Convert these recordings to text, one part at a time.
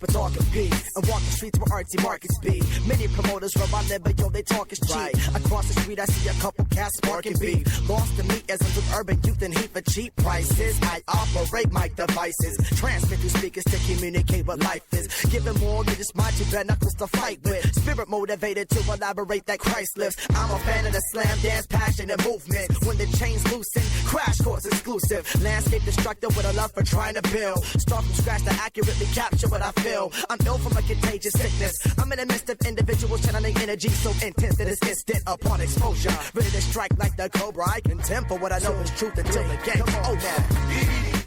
but talking peace. And walk the streets where artsy markets be. Many promoters where I live, but yo, they talk is cheap. Right. Across the street, I see a couple cats sparking beef. Lost to me as with urban youth and heat for cheap prices. I operate my devices. Transmit through speakers to communicate what life is. Giving more than just mind you bare knuckles to fight with. Spirit motivated to elaborate that Christ lives. I'm a fan of the slam dance, passion and movement. When the chains loosen, crash course exclusive. Landscape destructive with a love for trying to build. Start from scratch to accurately capture what I feel. I'm ill from a contagious sickness. I'm in the midst of individuals channeling energy so intense that it's instant upon exposure. Ready to strike like the cobra. I contend for what I know is truth until the game. Oh,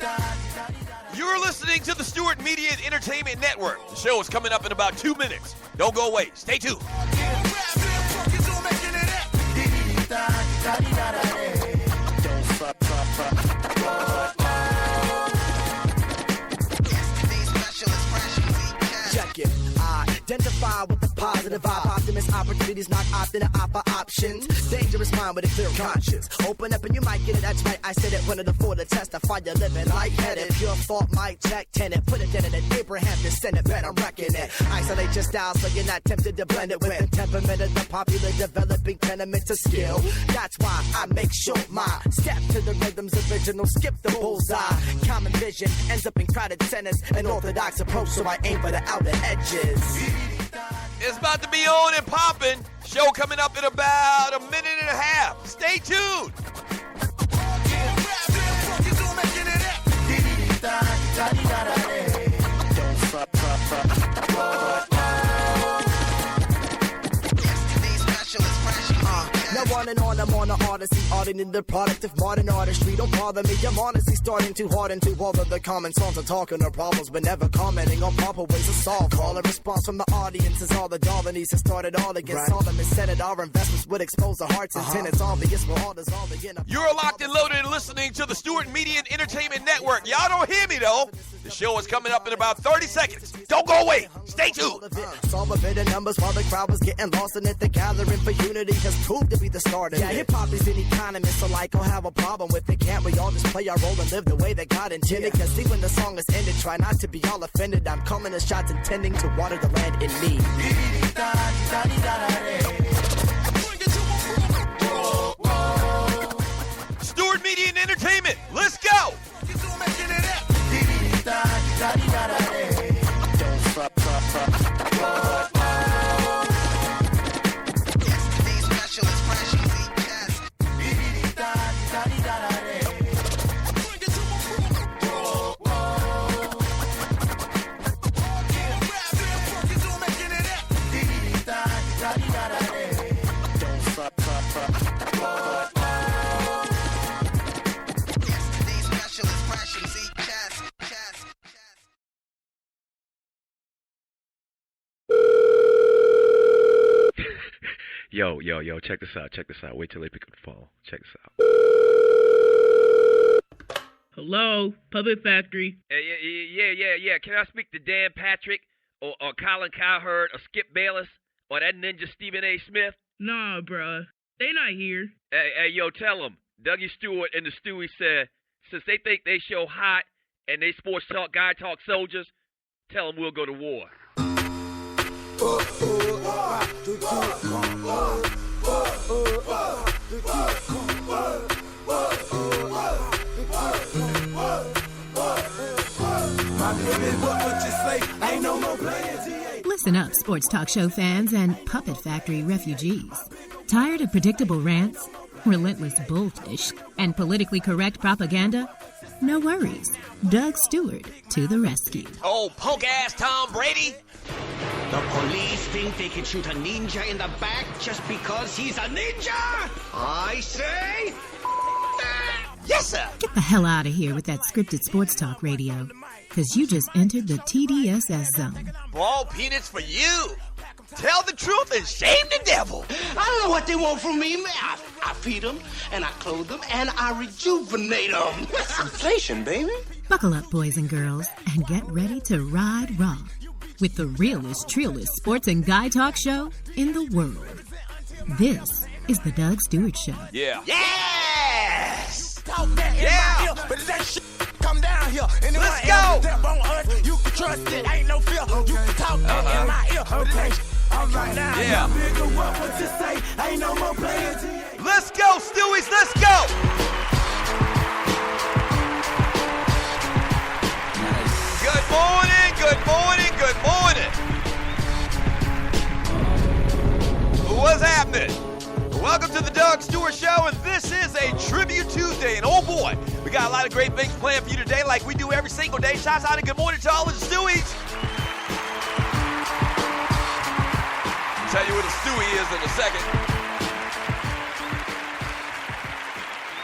now. You're listening to the Stewart Media and Entertainment Network. The show is coming up in about 2 minutes. Don't go away. Stay tuned. Check it. Identify with the positive vibe. Optimist opportunities not often an options. Dangerous mind with a clear conscience. Open up and you might get it. That's right. I said it. One of the four to testify. You're living lightheaded. Pure thought might check tenant. Put it dead in an Abraham descendant. Bet I'm wrecking it. Isolate your style so you're not tempted to blend it with the temperament of the popular developing tenement to skill. That's why I make sure my step to the rhythm's original. Skip the bullseye. Common vision ends up in crowded centers. An orthodox approach, so I aim for the outer edges. It's about to be on and popping. Show coming up in about a minute and a half. Stay tuned. Now on and on, I'm on the odyssey, auditing the product of modern artistry. Don't bother me, I'm honestly starting too hard into all of the common songs of talking of problems, but never commenting on proper ways to solve. Call a response from the audience is all the darlinies that started all against all them and said it. Our investments would expose the hearts and it's obvious we're all dissolved again. You're locked and loaded and listening to the Stewart Media and Entertainment Network. Y'all don't hear me though. The show is coming up in about 30 seconds. Don't go away. Stay tuned. Solve a bit of numbers while the crowd was getting lost in it. The gathering for unity has proved to be the start of it. Hip-hop is an economist, so like, I'll have a problem with it. Can't we all just play our role and live the way that God intended? Cause see, when the song is ended, try not to be all offended. I'm calling the shots intending to water the land in need. Stewart Media and Entertainment, let's go! Yo, check this out. Wait till they pick up the phone. Check this out. Hello, Puppet Factory. Yeah. Can I speak to Dan Patrick or Colin Cowherd or Skip Bayless or that ninja Stephen A. Smith? Nah, bruh. They not here. Hey, yo, tell them. Dougie Stewart and the Stewie said, since they think they show hot and they sports talk, guy talk soldiers, tell them we'll go to war. Listen up, sports talk show fans and Puppet Factory refugees. Tired of predictable rants, relentless bullfish, and politically correct propaganda? No worries. Doug Stewart to the rescue. Oh, punk-ass Tom Brady. The police think they can shoot a ninja in the back just because he's a ninja? I say, that. Yes, sir. Get the hell out of here with that scripted sports talk radio, because you just entered the TDSS zone. Ball peanuts for you. Tell the truth and shame the devil. I don't know what they want from me. I feed them, and I clothe them, and I rejuvenate them. That's inflation, baby. Buckle up, boys and girls, and get ready to ride raw with the realest, trillest sports and guy talk show in the world. This is the Doug Stewart Show. Yeah. Yes! Yeah! But that shit come down here. Let's go. You can trust it, ain't no fear. You can talk in my ear. Okay. All right now. Yeah. What you say? Ain't no more playing. Let's go, Stewies. Let's go. Good morning. Good morning. Good morning. What's happening? Welcome to the Doug Stewart Show, and this is a Tribute Tuesday. And oh boy, we got a lot of great things planned for you today, like we do every single day. Shots out and good morning to all of the Stewies. I'll tell you what a Stewie is in a second.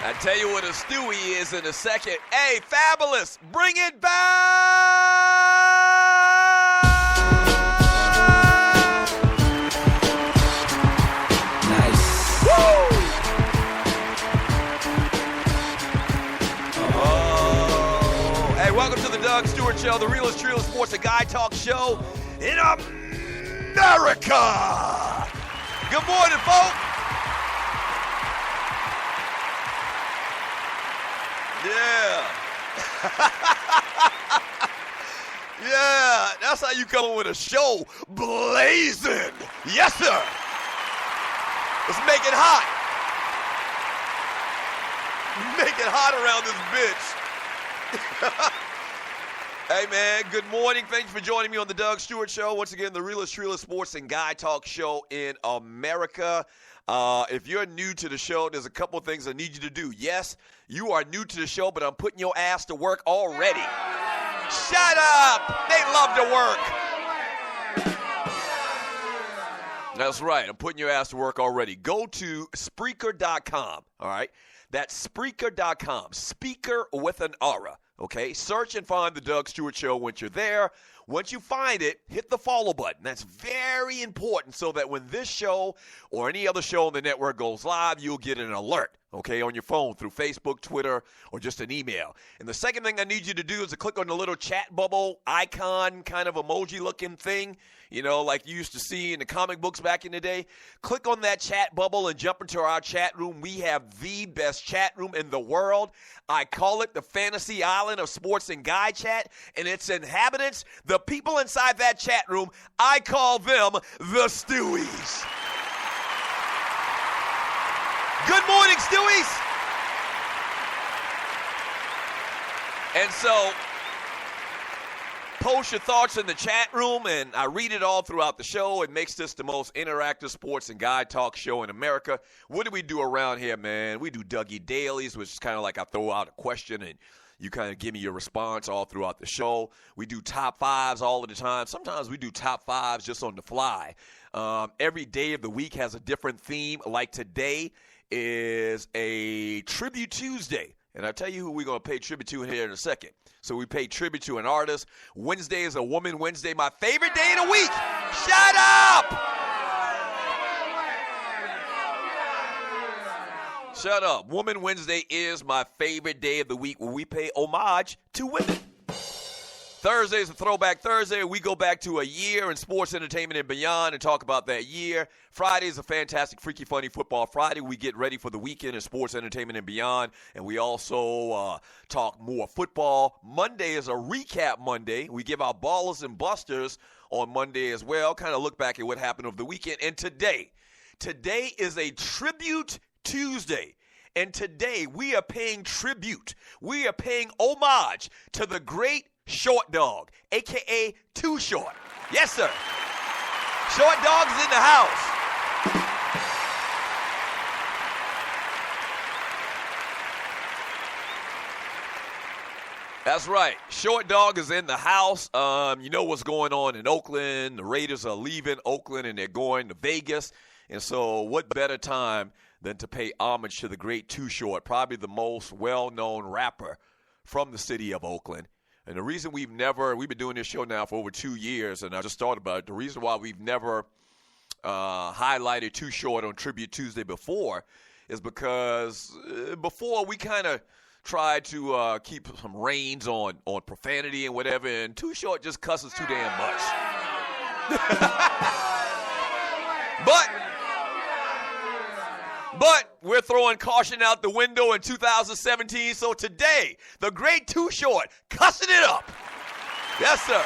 I'll tell you what a Stewie is in a second. Hey, Fabulous, bring it back! Nice. Woo! Oh. Hey, welcome to the Doug Stewart Show, the realest, truest sports and guy talk show in America. Good morning, folks. Yeah. Yeah, that's how you come in with a show blazing. Yes, sir. Let's make it hot. Make it hot around this bitch. Hey, man, good morning. Thank you for joining me on the Doug Stewart Show. Once again, the realest, truest sports and guy talk show in America. If you're new to the show, there's a couple of things I need you to do. Yes, you are new to the show, but I'm putting your ass to work already. Shut up! They love to work. That's right. I'm putting your ass to work already. Go to Spreaker.com, all right? That's Spreaker.com. Speaker with an aura, okay? Search and find the Doug Stewart Show once you're there. Once you find it, hit the follow button. That's very important so that when this show or any other show on the network goes live, you'll get an alert, okay, on your phone through Facebook, Twitter, or just an email. And the second thing I need you to do is to click on the little chat bubble icon kind of emoji-looking thing, you know, like you used to see in the comic books back in the day. Click on that chat bubble and jump into our chat room. We have the best chat room in the world. I call it the fantasy island of sports and guy chat, and its inhabitants, the people inside that chat room, I call them the Stewies. Good morning, Stewies. And so, post your thoughts in the chat room, and I read it all throughout the show. It makes this the most interactive sports and guy talk show in America. What do we do around here, man? We do Dougie Dailies, which is kind of like I throw out a question, and you kind of give me your response all throughout the show. We do top fives all of the time. Sometimes we do top fives just on the fly. Every day of the week has a different theme. Like today is a Tribute Tuesday. And I'll tell you who we're going to pay tribute to here in a second. So we pay tribute to an artist. Wednesday is a Woman Wednesday, my favorite day of the week. Shut up! Shut up. Woman Wednesday is my favorite day of the week where we pay homage to women. Thursday is a Throwback Thursday. We go back to a year in sports, entertainment, and beyond and talk about that year. Friday is a fantastic, freaky, funny football Friday. We get ready for the weekend in sports, entertainment, and beyond. And we also talk more football. Monday is a recap Monday. We give our ballers and busters on Monday as well. Kind of look back at what happened over the weekend. And today is a Tribute Tuesday. And today we are paying tribute. We are paying homage to the great Short Dog, a.k.a. Too Short. Yes, sir. Short Dog is in the house. That's right. Short Dog is in the house. You know what's going on in Oakland. The Raiders are leaving Oakland, and they're going to Vegas. And so what better time than to pay homage to the great Too Short, probably the most well-known rapper from the city of Oakland. And the reason we've been doing this show now for over 2 years, and I just thought about it, the reason why we've never highlighted Too Short on Tribute Tuesday before is because before we kind of tried to keep some reins on profanity and whatever, and Too Short just cusses too damn much. But we're throwing caution out the window in 2017. So today, the great Too Short, cussing it up. Yes, sir.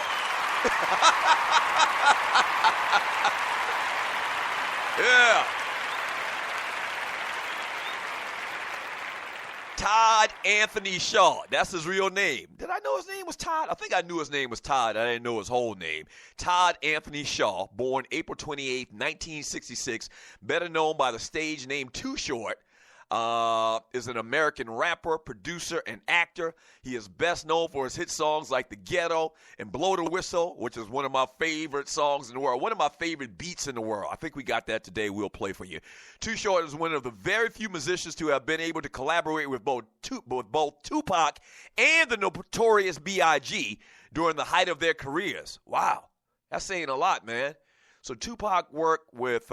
Yeah. Todd Anthony Shaw. That's his real name. Did I know his name was Todd? I think I knew his name was Todd. I didn't know his whole name. Todd Anthony Shaw, born April 28, 1966, better known by the stage name Too Short, is an American rapper, producer, and actor. He is best known for his hit songs like The Ghetto and Blow the Whistle, which is one of my favorite songs in the world, one of my favorite beats in the world. I think we got that today. We'll play for you. Too Short is one of the very few musicians to have been able to collaborate with both Tupac and the Notorious B.I.G. during the height of their careers. Wow, that's saying a lot, man. So Tupac worked with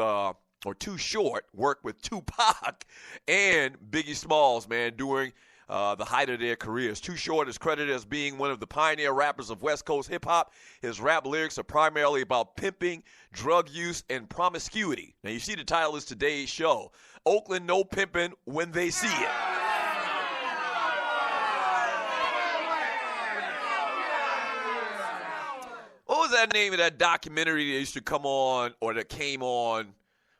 Too Short worked with Tupac and Biggie Smalls, man, during the height of their careers. Too Short is credited as being one of the pioneer rappers of West Coast hip-hop. His rap lyrics are primarily about pimping, drug use, and promiscuity. Now, you see the title is today's show, Oakland No Pimpin' When They See It. What was that name of that documentary that used to come on, or that came on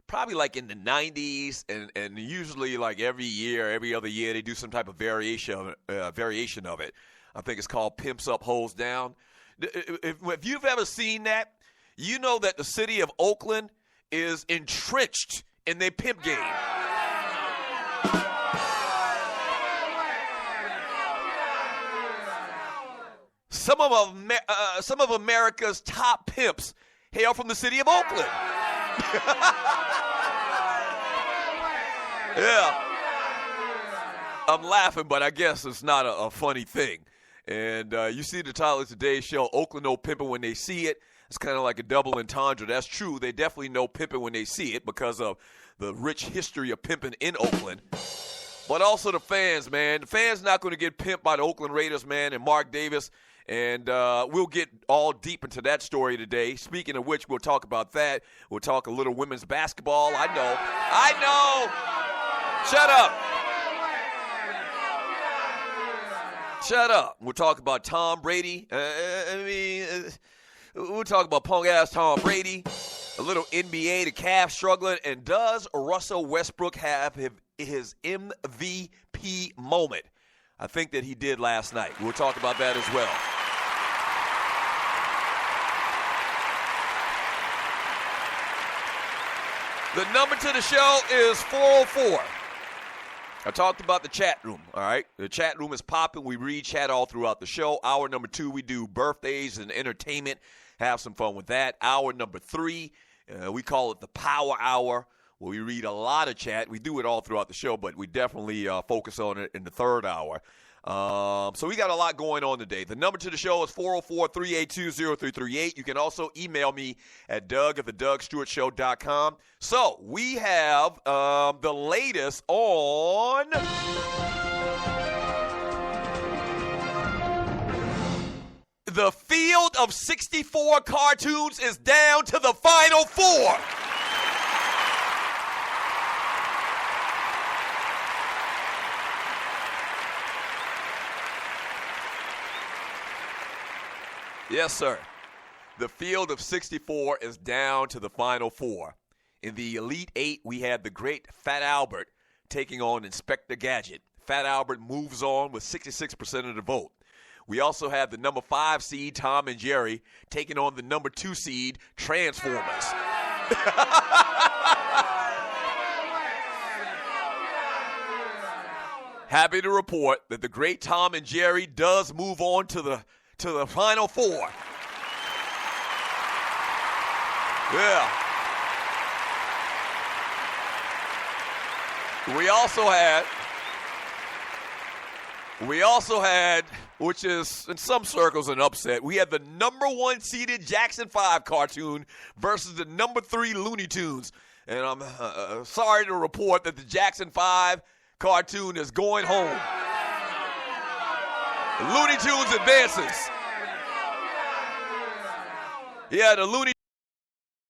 probably like in the 90s, and usually like every other year, they do some type of variation of it. I think it's called Pimps Up, Hoes Down. If you've ever seen that, you know that the city of Oakland is entrenched in their pimp game. Some of America's top pimps hail from the city of Oakland. Yeah. I'm laughing, but I guess it's not a funny thing. And you see the title of today's show, Oakland No Pimpin' When They See It. It's kind of like a double entendre. That's true. They definitely know pimping when they see it because of the rich history of pimping in Oakland. But also the fans, man. The fans not going to get pimped by the Oakland Raiders, man, and Mark Davis. And we'll get all deep into that story today. Speaking of which, we'll talk about that. We'll talk a little women's basketball. I know. Shut up. We'll talk about Tom Brady. We'll talk about punk-ass Tom Brady. A little NBA, the Cavs struggling. And does Russell Westbrook have his MVP moment? I think that he did last night. We'll talk about that as well. The number to the show is 404. I talked about the chat room, all right? The chat room is popping. We read chat all throughout the show. Hour number 2, we do birthdays and entertainment. Have some fun with that. Hour number 3, we call it the Power Hour, where we read a lot of chat. We do it all throughout the show, but we definitely focus on it in the third hour. So we got a lot going on today. The number to the show is 404-382-0338. You can also email me at doug@thedougstewartshow.com. So we have the latest on the field of 64 cartoons is down to the final 4. Yes, sir. The field of 64 is down to the final 4. In the Elite 8, we had the great Fat Albert taking on Inspector Gadget. Fat Albert moves on with 66% of the vote. We also have the number 5 seed, Tom and Jerry, taking on the number 2 seed, Transformers. Happy to report that the great Tom and Jerry does move on to the final 4. Yeah. We also had, which is in some circles an upset, we had the number 1 seeded Jackson 5 cartoon versus the number 3 Looney Tunes. And I'm sorry to report that the Jackson 5 cartoon is going home. Looney Tunes advances. Yeah, the Looney